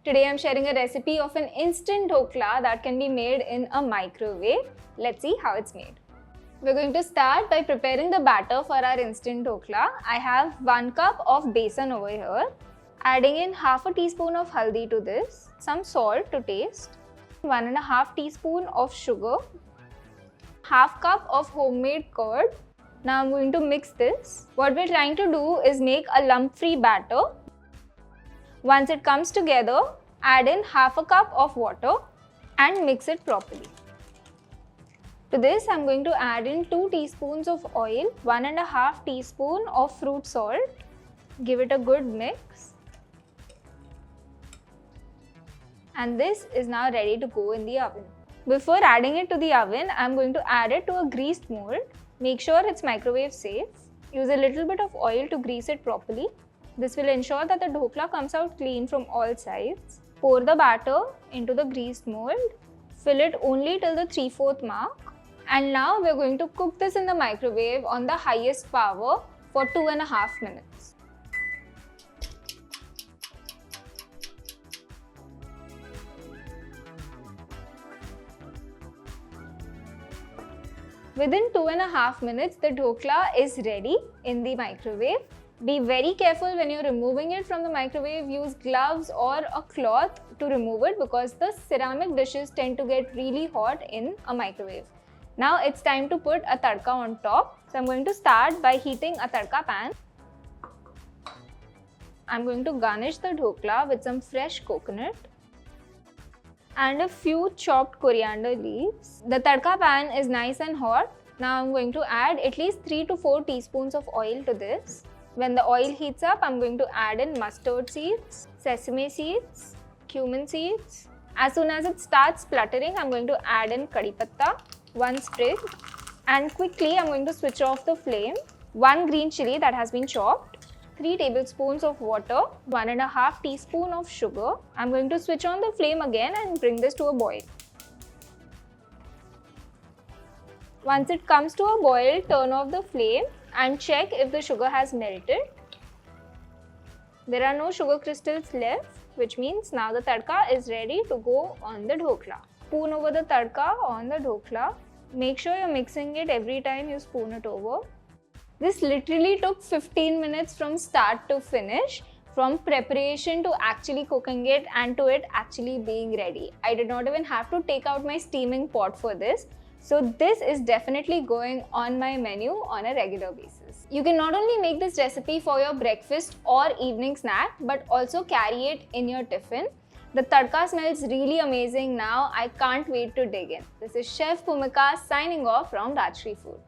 Today I'm sharing a recipe of an instant dhokla that can be made in a microwave. Let's see how it's made. We're going to start by preparing the batter for our instant dhokla. I have 1 cup of besan over here. Adding in half a teaspoon of haldi to this, some salt to taste, 1.5 teaspoon of sugar, half cup of homemade curd. Now I'm going to mix this. What we're trying to do is make a lump-free batter. Once it comes together, add in half a cup of water and mix it properly. To this, I'm going to add in 2 teaspoons of oil, 1.5 teaspoon of fruit salt. Give it a good mix. And this is now ready to go in the oven. Before adding it to the oven, I'm going to add it to a greased mold. Make sure it's microwave safe. Use a little bit of oil to grease it properly. This will ensure that the dhokla comes out clean from all sides. Pour the batter into the greased mold. Fill it only till the 3/4 mark. And now we're going to cook this in the microwave on the highest power for 2.5 minutes. Within 2.5 minutes, the dhokla is ready in the microwave. Be very careful when you're removing it from the microwave. Use gloves or a cloth to remove it because the ceramic dishes tend to get really hot in a microwave. Now it's time to put a tadka on top. So I'm going to start by heating a tadka pan. I'm going to garnish the dhokla with some fresh coconut and a few chopped coriander leaves. The tadka pan is nice and hot. Now I'm going to add at least 3 to 4 teaspoons of oil to this. When the oil heats up, I'm going to add in mustard seeds, sesame seeds, cumin seeds. As soon as it starts spluttering, I'm going to add in kadhi patta, 1 sprig, and quickly I'm going to switch off the flame. 1 green chilli that has been chopped, 3 tablespoons of water, 1.5 teaspoon of sugar. I'm going to switch on the flame again and bring this to a boil. Once it comes to a boil, turn off the flame and check if the sugar has melted. There are no sugar crystals left, which means now the tadka is ready to go on the dhokla. Spoon over the tadka on the dhokla. Make sure you're mixing it every time you spoon it over. This literally took 15 minutes from start to finish, from preparation to actually cooking it and to it actually being ready. I did not even have to take out my steaming pot for this. So this is definitely going on my menu on a regular basis. You can not only make this recipe for your breakfast or evening snack, but also carry it in your tiffin. The tadka smells really amazing now. I can't wait to dig in. This is Chef Bhumika signing off from Rajshri Food.